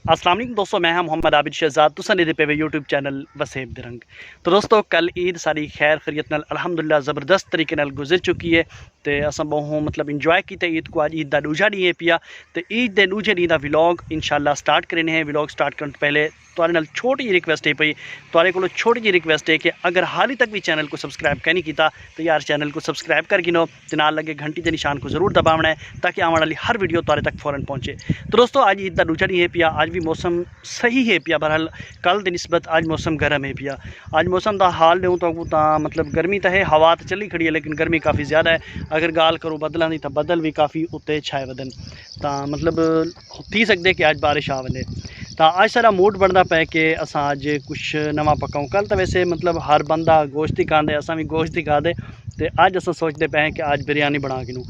अस्सलाम वालेकुम दोस्तों, मैं हाँ मोहम्मद आबिद शहजाद तुसा ने पे यूट्यूब चैनल वसेब दरंग। तो दोस्तों कल ईद सारी खैर खैरियत नाल अल्हम्दुलिल्लाह ज़बरदस्त तरीके नाल गुजर चुकी है। तो असां बहुत मतलब इंजॉय किया ईद को। आज ईद का दूजा डी है पिया। तो ईद के दूजे डी का व्लॉग इंशाल्लाह स्टार्ट करने हैं। व्लॉग स्टार्ट करने तो पहले तुहाडे नाल छोटी जी रिक्वेस्ट है पई, तुहाडे कोलों छोटी जी रिक्वेस्ट है कि अगर हाल ही तक भी चैनल को सब्सक्राइब नहीं किया तो यार चैनल को सब्सक्राइब कर गिनो ते नाल लगे घंटी के निशान को जरूर दबावना है ताकि आने वाली हर वीडियो तुहाडे तक फौरन पहुँचे। तो दोस्तों आज ईद का दूजा डी है पिया। आज भी मौसम सही है पिया, बहरहाल कल की निस्बत आज मौसम गर्म है पिया। आज मौसम का हाल दूँ तो मतलब गर्मी तो है, हवा तो चली खड़ी है लेकिन गर्मी काफ़ी ज़्यादा है। अगर गाल करूँ बदलों की तो बदल भी काफ़ी उत्ते छाए वदन, तो मतलब थी सकते कि अज बारिश आ वने। तो अज सारा मूड बनता पे कि अस अज कुछ नवा पकाऊँ। कल तो वैसे मतलब हर बंदा गोश्त ही खाते, असा भी गोश्त ही खाते। तो अज अस सोचते पे कि अज बिरयानी बना गिनूँ।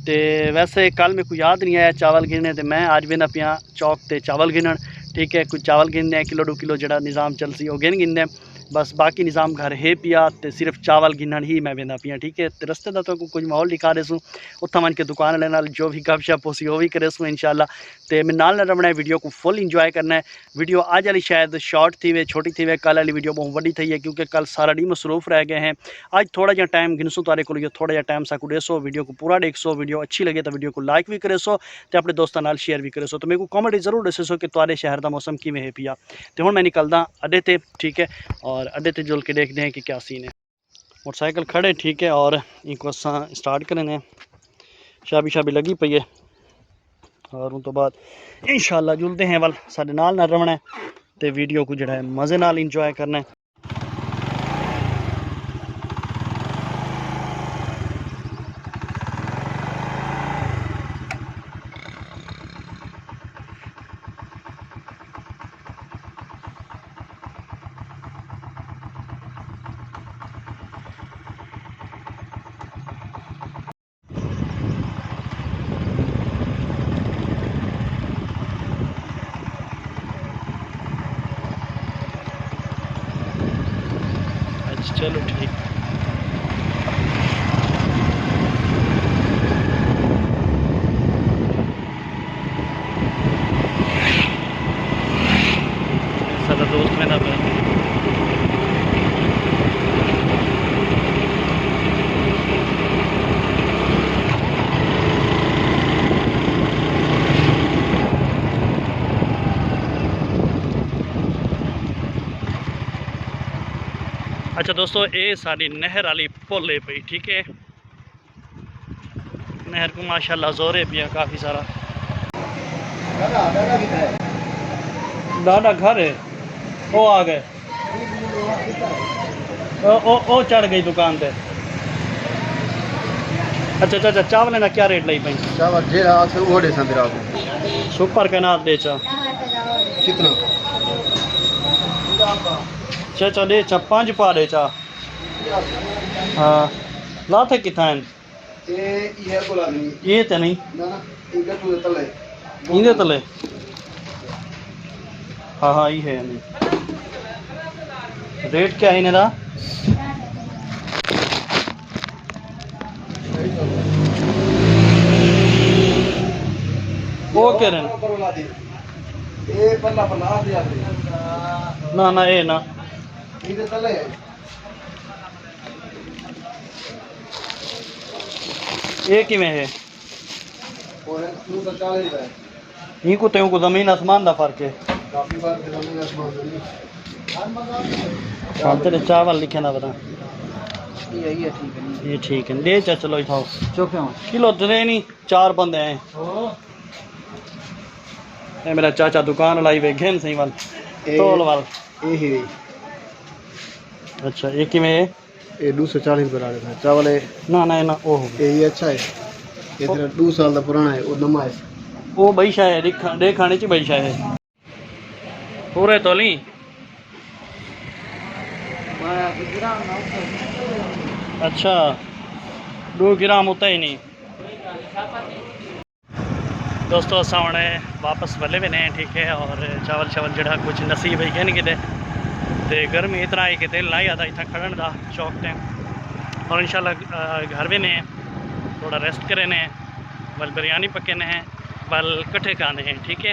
तो वैसे कल मेरे को याद नहीं आया चावल गिनने, तो मैं अज बिना पिया चौक ते चावल गिनन। ठीक है, कुछ चावल गिनने किलो 2 किलो जरा निज़ाम चल सी वो गिनने, बस बाकी निज़ाम घर है पिया। तो सिर्फ चावल गिनन ही मैं वेंदा पिया। ठीक है, तो रस्ते का तो कुछ माहौल दिखा रहे सूँ, उत्थां मन के दुकान वाले नाल जो भी गपशप हो सी वो भी करे सूँ इंशाल्लाह। तो मैं नाल रमना है, वीडियो को फुल इंजॉय करना है। वीडियो आज वाली शायद शॉर्ट थी वे, छोटी थी वे। कल वाली वीडियो बहुत बड़ी थी है क्योंकि कल सारा डी मसरूफ रह गए हैं। आज थोड़ा जहा टाइम गिनसूँ तारे को, थोड़ा जहा टाइम साकू देसो, वीडियो को पूरा देखसो। वीडियो अच्छी लगे तो वीडियो को लाइक भी करे सो, तो अपने दोस्तों नाल शेयर भी करे सो। तो मेरे को कॉमेंट जरूर दसो कि तुम्हारे शहर का मौसम किमें है पिया। तो हुण मैं निकलदा अड्डे ते। ठीक है, और अड्डे ते जुल के देखते हैं कि क्या सीन है। मोटरसाइकिल खड़े, ठीक है, और इनको असा स्टार्ट करें। शाबी शाबी लगी पई है और उन तो बाद इंशाल्लाह जुलते हैं वल साडे नाल रवना है। तो वीडियो को जड़ा है मज़े नाल इंजॉय करना है। चलो ठीक। सारा दोस्त मेरा अच्छा दोस्तों, ये सारी नहर वाली पुल है पई। ठीक है, नहर को माशाल्लाह जोर है पिया काफ़ी सारा। दादा घर है, वो आ गए, ओ चढ़ गई दुकान पे। अच्छा अच्छा, चावल का क्या रेट लाई पई? चावल जेड़ा आसे वो दे संदरा को सुपर के नाथ दे चा कितना चा दे चा 5 पा दे चा। हाँ लाथे कितना है ये बोला नहीं ये तो नहीं ना इधर तो तले इधे तले। हाँ हाँ ये है नहीं। रेट क्या है इन्हें दा? वो कह रहे हैं ये पल्ला पल्ला दिया ना ना ये ना इधर तले ये कि में है और तू तो 40 रुपए को त्यों को ज़मीन आसमान का फर्क है। काफी बार के जमीन आसमान हाँ तेरे चावल लिखे ना बता। यही है ठीक है ये ठीक है, दे चा चलो इठाओ चौके किलो दे नहीं 4 बंदे हैं। ये मेरा चाचा दुकान लाई वे घेन सही वाल तोल वाल ये ही अच्छा ये कि में ये 240 रुपए आ रहा है चावल है ना ना ना ओ ये अच्छा है ये तेरा 2 साल का पुराना है वो नमा है वो बई शाह है देख खाने ची बई शाह है पूरे तोली। अच्छा 2 ग्राम होता ही नहीं। दोस्तों असा हमने वापस वले भी नहीं। ठीक है, और चावल चावल जड़ा कुछ नसीब है कि नहीं तो गर्मी इतना है कि दिल लाई आता इतना खड़न का शौक थे। और इंशाल्लाह घर भी ने थोड़ा रेस्ट करे ने, बल बिरयानी पके ने हैं, बल कट्ठे खाने हैं। ठीक है,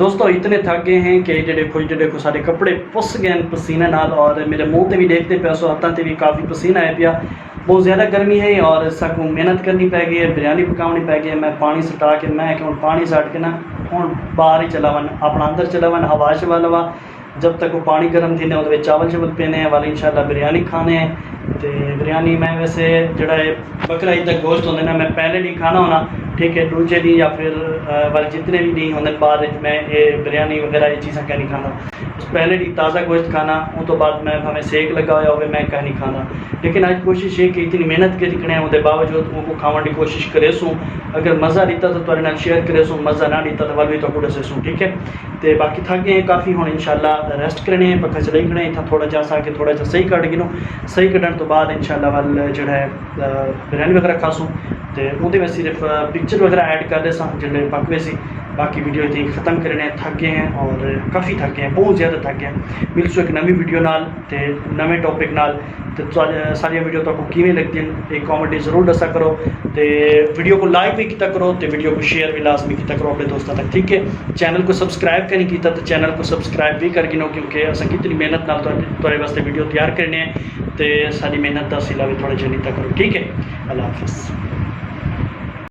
ਦੋਸਤੋ ਇਤਨੇ ਥੱਕ ਗਏ हैं कि ਜਿਹੜੇ ਦੇਖੋ ਸਾਡੇ ਕੱਪੜੇ ਪੁੱਸ ਗਏ ਹਨ ਪਸੀਨੇ ਨਾਲ ਔਰ ਮੇਰੇ ਮੂੰਹ ਤੇ ਵੀ ਦੇਖਦੇ ਪਏ ਸੋ ਹੱਥਾਂ ਤੇ ਵੀ ਕਾਫੀ ਪਸੀਨਾ ਆਇਆ ਪਿਆ ਬਹੁਤ ਜ਼ਿਆਦਾ ਗਰਮੀ ਹੈ ਔਰ ਸਾਨੂੰ ਮਿਹਨਤ ਕਰਨੀ ਪੈ ਗਈ ਹੈ ਬਿਰਿਆਨੀ ਪਕਾਉਣੀ ਪੈ ਗਈ ਹੈ ਮੈਂ ਪਾਣੀ ਸਟਾ ਕੇ ਮੈਂ ਕਿ ਹੁਣ ਪਾਣੀ ਸੱਟ ਕੇ ਨਾ ਹੁਣ ਬਾਹਰ ਹੀ ਚਲਾ ਵਨ ਆਪਣਾ ਅੰਦਰ ਚਲਾ ਵਨ ਹਵਾ ਸ਼ਵਾ ਲਵਾ जब तक वो पानी गर्म थी ने वो चावल चवल पीने वाले इंशाल्लाह बिरयानी खाने हैं तो बिरयानी मैं वैसे जड़ा बकरा ईद का गोश्त होंगे ना मैं पहले नहीं खाना होना ठीक है दूजे दिन या फिर वाले जितने भी दिन होंगे बाद मैं ये बिरयानी वगैरह ये चीज़ें कह नहीं खाना पहले दिन ताज़ा गोश्त खाना उस तो बाद मैं भावें सेक लगा हुआ हो मैं कह नहीं खाना लेकिन आज कोशिश है कि इतनी मेहनत के दिखने उसके बावजूद उनको खाने की कोशिश करे सूँ अगर मज़ा लीता तो तुम शेयर करे सूँ मज़ा ना लीता तो वाल भी तो दसे सूँ ठीक है तो बाकी थक गए काफ़ी हूँ इंशाल्लाह रेस्ट करने पक्खा चलाई खड़े इतना थोड़ा जा आके थोड़ा जा सही कट गिनो सही कटन तो बाद इंशाल्लाह वाल जो है बिरयानी वगैरह खासूँ तो वो मैं सिर्फ पिक्चर वगैरह ऐड कर रहे जो पकवे सी बाकी वीडियो इतनी ख़त्म करने थक गए हैं और काफ़ी थक गए हैं बहुत ज़्यादा थक गए हैं मिलसो एक नवी वीडियो नाल ते नवे टॉपिक नाल तो सारिया वीडियो तो किमें लगती हैं एक कॉमेंट जरूर दसा करो तो वीडियो को लाइक भी किया करो तो वीडियो को शेयर भी लाजमी किया करो अपने दोस्तों तक ठीक है चैनल को सब्सक्राइब करनी किया तो चैनल को सब्सक्राइब भी कर गिनो क्योंकि असें कितनी मेहनत नाल तुहाडे वास्ते वीडियो तैयार करने हैं तो सारी मेहनत का सिला भी थोड़ा जिहा नीता करो ठीक है अल्लाह हाफिज़।